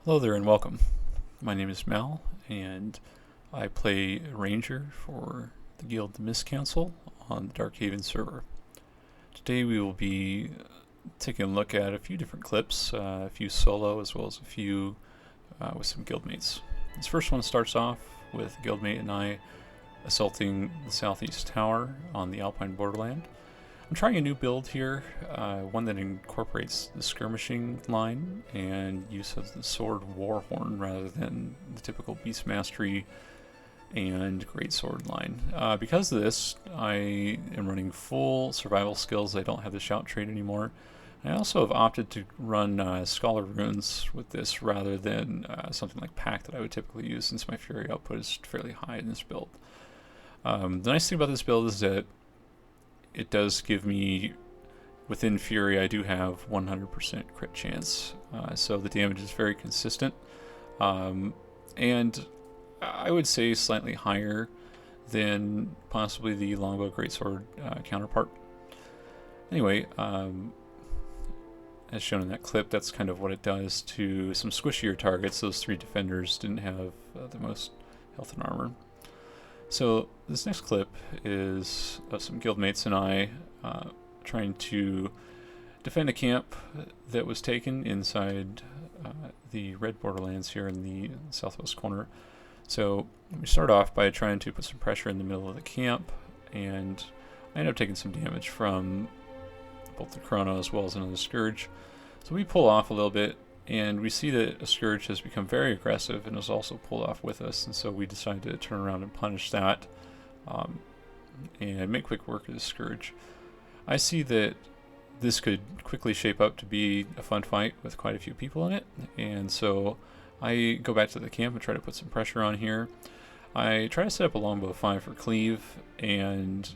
Hello there and welcome. My name is Mal, and I play Ranger for the Guild the Mist Council on the Darkhaven server. Today we will be taking a look at a few different clips, a few solo as well as a few with some guildmates. This first one starts off with a guildmate and I assaulting the southeast tower on the Alpine borderland. I'm trying a new build here, one that incorporates the skirmishing line and use of the sword warhorn rather than the typical beast mastery and greatsword line. Because of this, I am running full survival skills. I don't have the shout trait anymore. I also have opted to run scholar runes with this rather than something like pack that I would typically use, since my fury output is fairly high in this build. The nice thing about this build is that it does give me, within Fury, I do have 100% crit chance, so the damage is very consistent, and I would say slightly higher than possibly the Longbow Greatsword counterpart. Anyway, as shown in that clip, that's kind of what it does to some squishier targets. Those three defenders didn't have the most health and armor. So this next clip is of some guildmates and I trying to defend a camp that was taken inside the red borderlands here in the southwest corner. So we start off by trying to put some pressure in the middle of the camp, and I end up taking some damage from both the Chrono as well as another Scourge. So we pull off a little bit, and we see that a Scourge has become very aggressive and has also pulled off with us, and so we decide to turn around and punish that and make quick work of the Scourge. I see that this could quickly shape up to be a fun fight with quite a few people in it, and so I go back to the camp and try to put some pressure on here. I try to set up a longbow 5 for cleave, and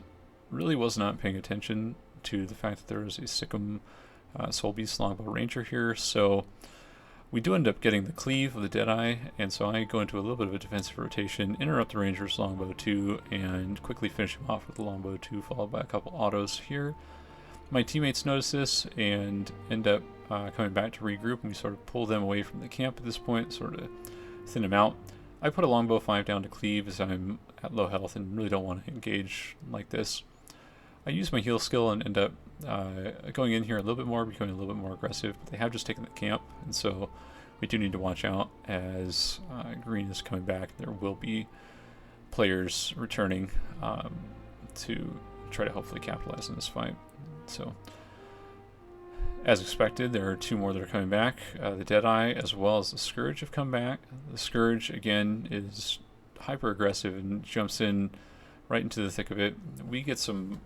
really was not paying attention to the fact that there was a Sikkim Soulbeast longbow ranger here, so we do end up getting the cleave of the Deadeye, and so I go into a little bit of a defensive rotation, interrupt the ranger's longbow 2, and quickly finish him off with the longbow 2, followed by a couple autos here. My teammates notice this and end up coming back to regroup, and we sort of pull them away from the camp at this point, sort of thin them out. I put a longbow 5 down to cleave as I'm at low health and really don't want to engage like this. I use my heal skill and end up going in here a little bit more, becoming a little bit more aggressive, but they have just taken the camp, and so we do need to watch out as green is coming back. There will be players returning to try to hopefully capitalize on this fight. So, as expected, there are two more that are coming back. The Deadeye as well as the Scourge have come back. The Scourge, again, is hyper aggressive and jumps in right into the thick of it. We get some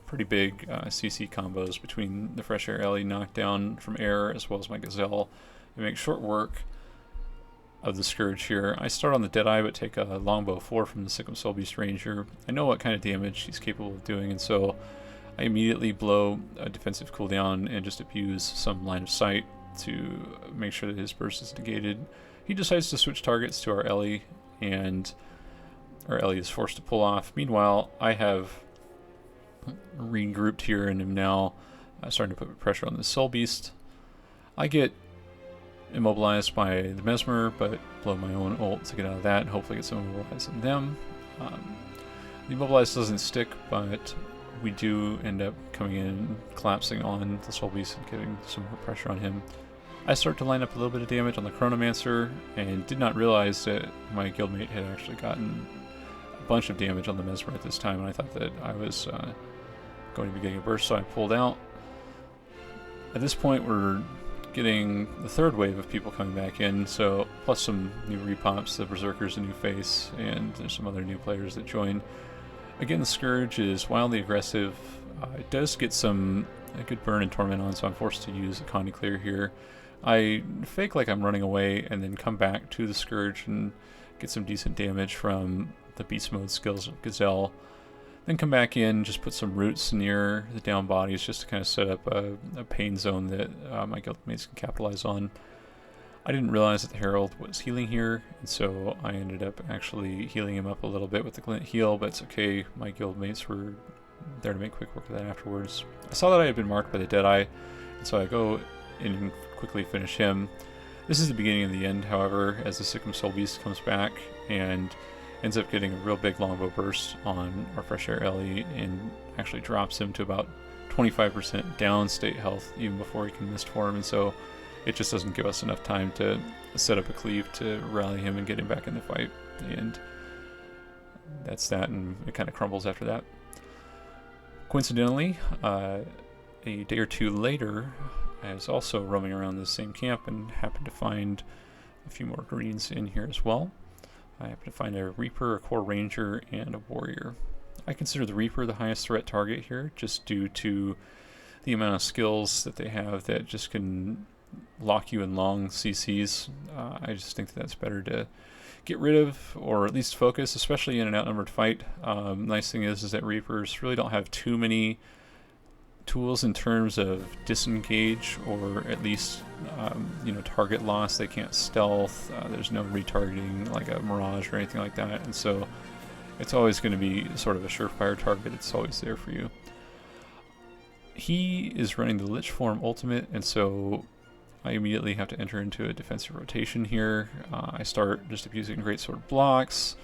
pretty big CC combos between the Fresh Air Ellie knockdown from air as well as my Gazelle. We make short work of the Scourge here. I start on the Deadeye but take a longbow 4 from the Sikkim Soulbeast Ranger. I know what kind of damage he's capable of doing, and so I immediately blow a defensive cooldown and just abuse some line of sight to make sure that his burst is negated. He decides to switch targets to our Ellie, and our Ellie is forced to pull off. Meanwhile, I have regrouped here and am now starting to put pressure on the Soulbeast. I get immobilized by the Mesmer, but blow my own ult to get out of that and hopefully get some immobilized in them. The immobilized doesn't stick, but we do end up coming in and collapsing on the Soulbeast and getting some more pressure on him. I start to line up a little bit of damage on the Chronomancer and did not realize that my guildmate had actually gotten a bunch of damage on the Mesmer at this time, and I thought that I was going to be getting a burst, so I pulled out. At this point, we're getting the third wave of people coming back in, so plus some new repops, the Berserker's a new face, and there's some other new players that join. Again, the Scourge is wildly aggressive. It does get a good burn and torment on, so I'm forced to use a Condy Clear here. I fake like I'm running away and then come back to the Scourge and get some decent damage from the beast mode skills of Gazelle. Then come back in, just put some roots near the down bodies just to kind of set up a pain zone that my guildmates can capitalize on. I didn't realize that the Herald was healing here, and so I ended up actually healing him up a little bit with the Glint heal, but it's okay. My guildmates were there to make quick work of that afterwards. I saw that I had been marked by the Deadeye, and so I go in and quickly finish him. This is the beginning of the end, however, as the Power Soulbeast comes back and ends up getting a real big longbow burst on our Fresh Air Ellie and actually drops him to about 25% down state health even before he can mist form, and so it just doesn't give us enough time to set up a cleave to rally him and get him back in the fight, and that's that, and it kind of crumbles after that. Coincidentally, a day or two later, I was also roaming around this same camp and happened to find a few more greens in here as well. I happened to find a Reaper, a Core Ranger, and a Warrior. I consider the Reaper the highest threat target here, just due to the amount of skills that they have that just can lock you in long CCs. I just think that that's better to get rid of, or at least focus, especially in an outnumbered fight. Nice thing is that Reapers really don't have too many tools in terms of disengage, or at least target loss. They can't stealth. There's no retargeting like a Mirage or anything like that, and so it's always going to be sort of a surefire target. It's always there for you. He is running the Lich Form ultimate, and so I immediately have to enter into a defensive rotation here. I start just abusing Greatsword blocks,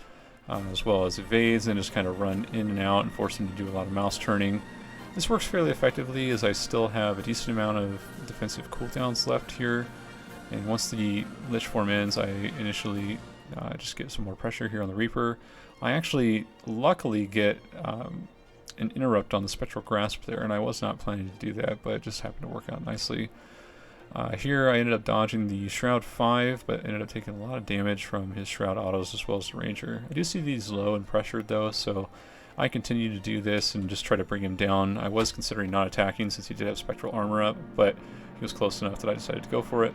as well as evades, and just kind of run in and out and force him to do a lot of mouse turning. This works fairly effectively, as I still have a decent amount of defensive cooldowns left here. And once the Lich Form ends, I initially just get some more pressure here on the Reaper. I actually, luckily, get an interrupt on the Spectral Grasp there, and I was not planning to do that, but it just happened to work out nicely. Here I ended up dodging the Shroud 5, but ended up taking a lot of damage from his Shroud autos as well as the Ranger. I do see these low and pressured though, so I continue to do this and just try to bring him down. I was considering not attacking since he did have Spectral Armor up, but he was close enough that I decided to go for it.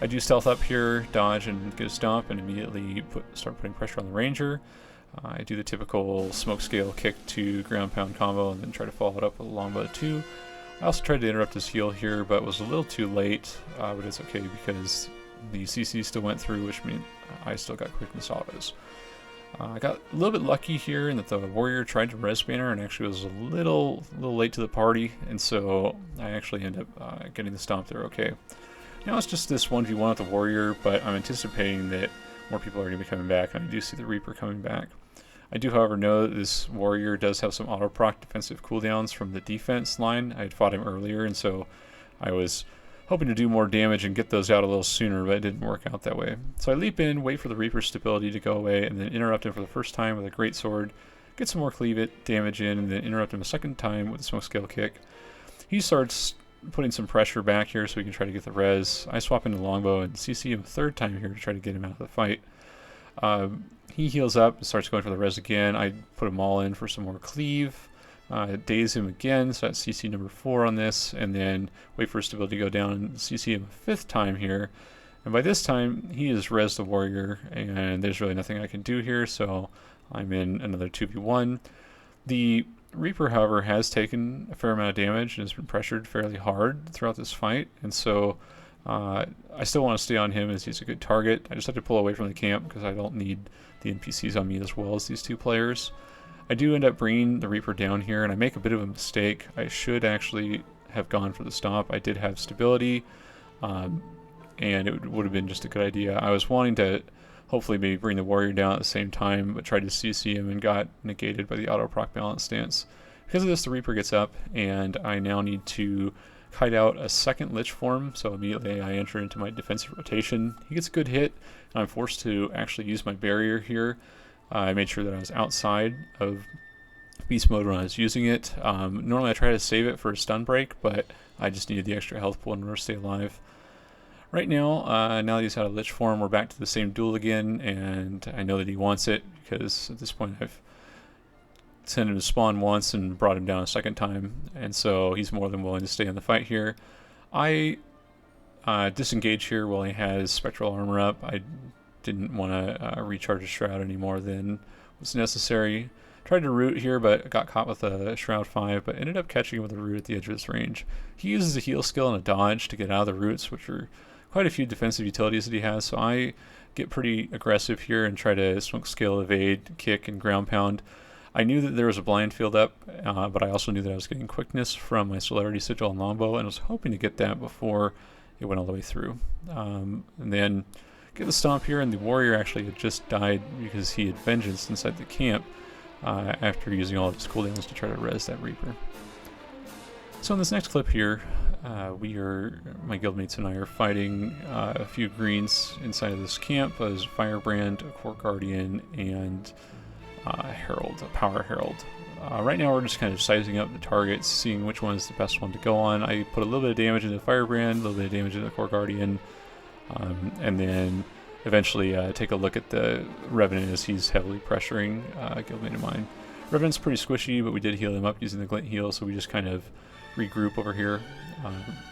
I do stealth up here, dodge and get a stomp, and immediately start putting pressure on the Ranger. I do the typical smoke scale kick to ground pound combo and then try to follow it up with a longbow 2. I also tried to interrupt his heal here, but was a little too late, but it's okay because the CC still went through, which means I still got quickness autos. I got a little bit lucky here in that the Warrior tried to res banner and actually was a little late to the party, and so I actually end up getting the stomp there okay. Now it's just this 1v1 with the Warrior, but I'm anticipating that more people are going to be coming back, and I do see the Reaper coming back. I do, however, know that this Warrior does have some auto-proc defensive cooldowns from the defense line. I had fought him earlier, and so I was hoping to do more damage and get those out a little sooner, but it didn't work out that way. So I leap in, wait for the Reaper's stability to go away, and then interrupt him for the first time with a Greatsword, get some more cleave damage in, and then interrupt him a second time with a smoke scale kick. He starts putting some pressure back here so we can try to get the res. I swap into longbow and CC him a third time here to try to get him out of the fight. He heals up and starts going for the res again. I put them all in for some more cleave. Daze him again, so that's CC number 4 on this, and then wait for his stability to go down and CC him a 5th time here. And by this time, he has res the Warrior, and there's really nothing I can do here, so I'm in another 2v1. The Reaper, however, has taken a fair amount of damage and has been pressured fairly hard throughout this fight, and so I still want to stay on him as he's a good target. I just have to pull away from the camp because I don't need the NPCs on me as well as these two players. I do end up bringing the Reaper down here, and I make a bit of a mistake. I should actually have gone for the stomp. I did have stability, and it would have been just a good idea. I was wanting to hopefully maybe bring the Warrior down at the same time, but tried to CC him and got negated by the auto-proc balance stance. Because of this, the Reaper gets up, and I now need to kite out a second Lich Form, so immediately I enter into my defensive rotation. He gets a good hit, and I'm forced to actually use my barrier here. I made sure that I was outside of beast mode when I was using it. Normally I try to save it for a stun break, but I just needed the extra health pool in order to stay alive. Right now, now that he's out of Lich Form, we're back to the same duel again, and I know that he wants it, because at this point I've sent him to spawn once and brought him down a second time, and so he's more than willing to stay in the fight here. I disengage here while he has Spectral Armor up. I didn't want to recharge a Shroud any more than was necessary. Tried to root here, but got caught with a Shroud 5, but ended up catching him with a root at the edge of his range. He uses a heal skill and a dodge to get out of the roots, which are quite a few defensive utilities that he has, so I get pretty aggressive here and try to smoke scale, evade, kick, and ground pound. I knew that there was a blind field up, but I also knew that I was getting quickness from my Celerity Sigil and Longbow, and was hoping to get that before it went all the way through. And then get the stomp here, and the warrior actually had just died because he had vengeance inside the camp after using all of his cooldowns to try to res that Reaper. So in this next clip here, my guildmates and I are fighting a few greens inside of this camp as Firebrand, a Core Guardian, and Herald, a Power Herald. Right now we're just kind of sizing up the targets, seeing which one is the best one to go on. I put a little bit of damage into Firebrand, a little bit of damage into the Core Guardian, and then eventually take a look at the Revenant as he's heavily pressuring a guildmate of mine. Revenant's pretty squishy, but we did heal him up using the Glint heal, so we just kind of regroup over here.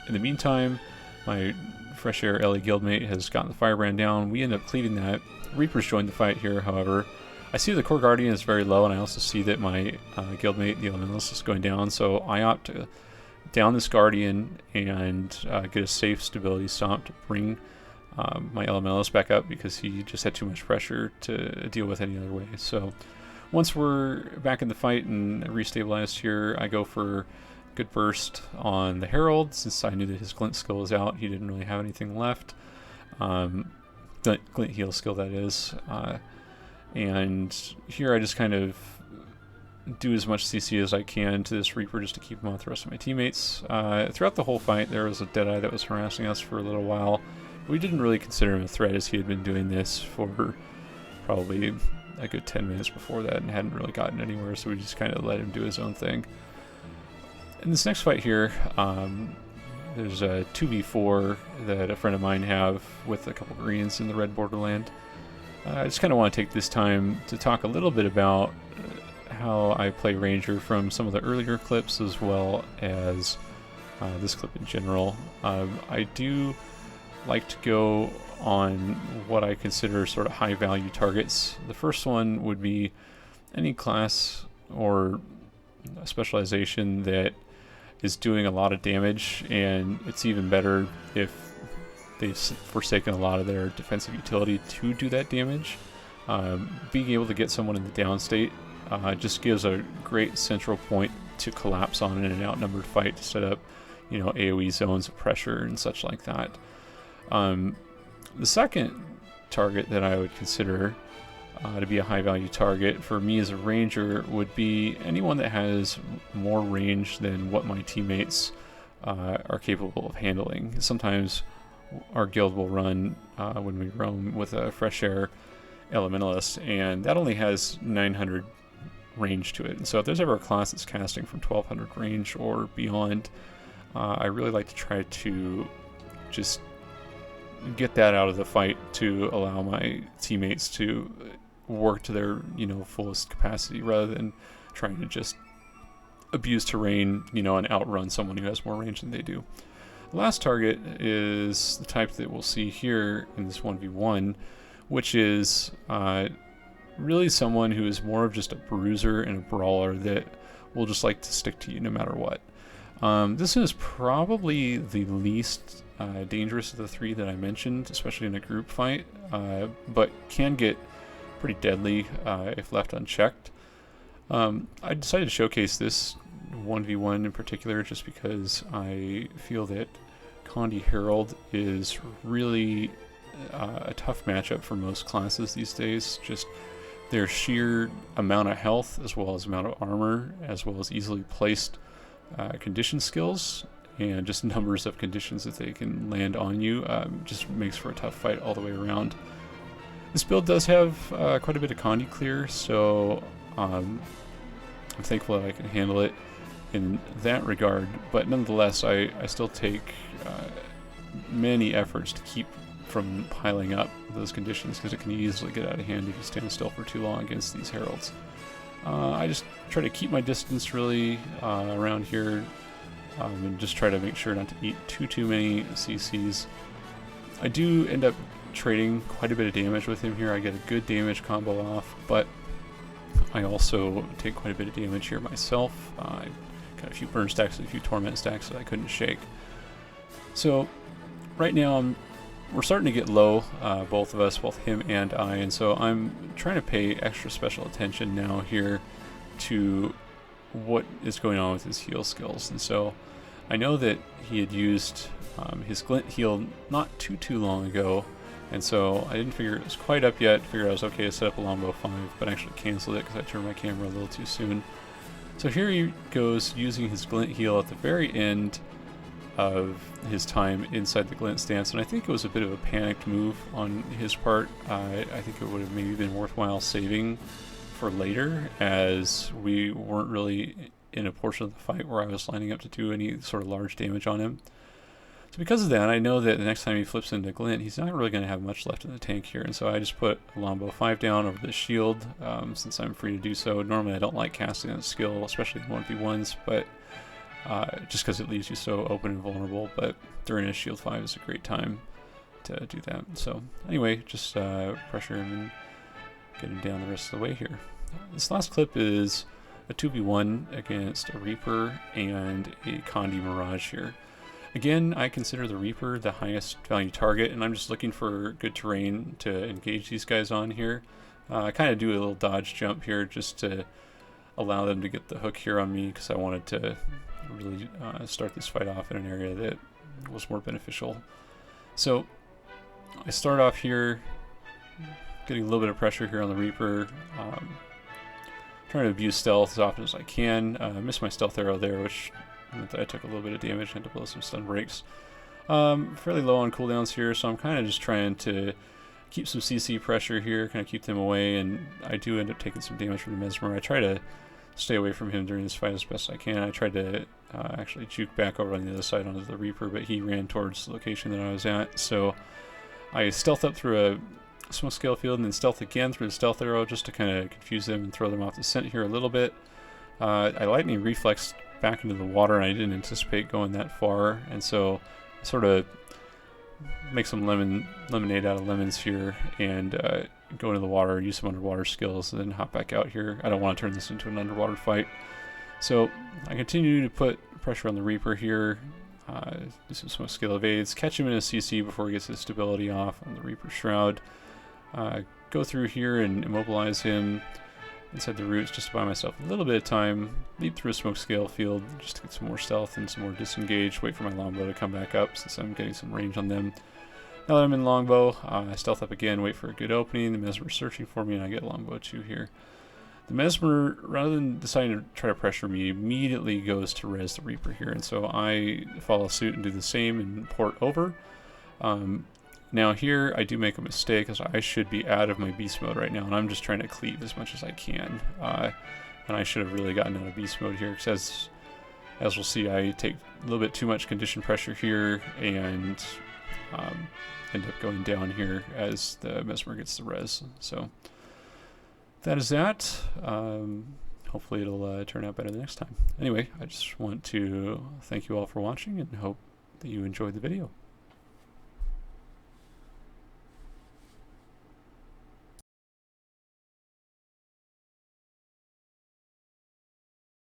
In the meantime, my Fresh Air LA guildmate has gotten the Firebrand down. We end up cleaving that. Reapers joined the fight here, however. I see the Core Guardian is very low, and I also see that my guildmate, the Elementalist, is going down, so I opt to down this Guardian and get a safe stability stomp to bring my Elementalist back up because he just had too much pressure to deal with any other way. So once we're back in the fight and restabilized here, I go for good burst on the Herald, since I knew that his Glint skill was out. He didn't really have anything left. Glint heal skill, that is. And here I just kind of do as much CC as I can to this Reaper just to keep him off the rest of my teammates. Throughout the whole fight, there was a Deadeye that was harassing us for a little while. We didn't really consider him a threat, as he had been doing this for probably a good 10 minutes before that and hadn't really gotten anywhere, so we just kind of let him do his own thing. In this next fight here, there's a 2v4 that a friend of mine have with a couple greens in the red borderland. I just kind of want to take this time to talk a little bit about how I play Ranger from some of the earlier clips, as well as this clip in general. I do like to go on what I consider sort of high value targets. The first one would be any class or specialization that is doing a lot of damage, and it's even better if they've forsaken a lot of their defensive utility to do that damage. Being able to get someone in the down state just gives a great central point to collapse on in an outnumbered fight to set up, AoE zones of pressure and such like that. The second target that I would consider to be a high value target for me as a Ranger would be anyone that has more range than what my teammates are capable of handling. Sometimes our guild will run when we roam with a Fresh Air Elementalist, and that only has 900 range to it. And so if there's ever a class that's casting from 1200 range or beyond, I really like to try to just get that out of the fight to allow my teammates to work to their fullest capacity, rather than trying to just abuse terrain and outrun someone who has more range than they do. The last target is the type that we'll see here in this 1v1, which is really someone who is more of just a bruiser and a brawler that will just like to stick to you no matter what. This is probably the least dangerous of the three that I mentioned, especially in a group fight, but can get pretty deadly if left unchecked. I decided to showcase this 1v1 in particular just because I feel that Condi Herald is really a tough matchup for most classes these days. Just their sheer amount of health, as well as amount of armor, as well as easily placed condition skills, and just numbers of conditions that they can land on you, just makes for a tough fight all the way around. This build does have quite a bit of Condi clear, so I'm thankful that I can handle it in that regard, but nonetheless I still take many efforts to keep from piling up those conditions, because it can easily get out of hand if you stand still for too long against these heralds. I just try to keep my distance really around here, and just try to make sure not to eat too many CCs. I do end up trading quite a bit of damage with him here. I get a good damage combo off, but I also take quite a bit of damage here myself. I got a few burn stacks and a few torment stacks that I couldn't shake. So right now we're starting to get low, both of us, both him and I, and so I'm trying to pay extra special attention now here to what is going on with his heal skills. And so I know that he had used His glint healed not too long ago, and so I didn't figure it was quite up yet. Figured I was okay to set up a longbow 5, but I actually canceled it because I turned my camera a little too soon. So here he goes using his glint heal at the very end of his time inside the glint stance, and I think it was a bit of a panicked move on his part. I think it would have maybe been worthwhile saving for later, as we weren't really in a portion of the fight where I was lining up to do any sort of large damage on him. So because of that, I know that the next time he flips into glint, he's not really going to have much left in the tank here, and so I just put a longbow 5 down over the shield, since I'm free to do so. Normally I don't like casting that skill, especially in 1v1s, but just because it leaves you so open and vulnerable, but during a shield 5 is a great time to do that. So anyway, just pressure him and get him down the rest of the way here. This last clip is a 2v1 against a Reaper and a Condi Mirage here. Again, I consider the Reaper the highest value target, and I'm just looking for good terrain to engage these guys on here. I kind of do a little dodge jump here just to allow them to get the hook here on me, because I wanted to really start this fight off in an area that was more beneficial. So I start off here, getting a little bit of pressure here on the Reaper, trying to abuse stealth as often as I can. I missed my stealth arrow there, which meant that I took a little bit of damage and had to blow some stun breaks. Fairly low on cooldowns here, so I'm kind of just trying to keep some CC pressure here, kind of keep them away, and I do end up taking some damage from the Mesmer. I try to stay away from him during this fight as best I can. I tried to actually juke back over on the other side onto the Reaper, but he ran towards the location that I was at, so I stealth up through a smoke scale field and then stealth again through the stealth arrow just to kind of confuse them and throw them off the scent here a little bit. I lightning reflexed back into the water, and I didn't anticipate going that far, and so I sort of make some lemonade out of lemons here and go into the water, use some underwater skills, and then hop back out here. I don't want to turn this into an underwater fight. So I continue to put pressure on the Reaper here, do some smoke scale evades, catch him in a CC before he gets his stability off on the Reaper Shroud, go through here and immobilize him inside the roots just to buy myself a little bit of time, leap through a smoke scale field just to get some more stealth and some more disengage, wait for my longbow to come back up since I'm getting some range on them. Now that I'm in longbow, I stealth up again, wait for a good opening. The Mesmer's searching for me, and I get longbow 2 here. The Mesmer, rather than deciding to try to pressure me, immediately goes to res the Reaper here, and so I follow suit and do the same and port over. Now here I do make a mistake, as I should be out of my beast mode right now, and I'm just trying to cleave as much as I can. And I should have really gotten out of beast mode here, because as we'll see, I take a little bit too much condition pressure here and end up going down here as the Mesmer gets the res. So that is that. Hopefully it'll turn out better the next time. Anyway, I just want to thank you all for watching and hope that you enjoyed the video.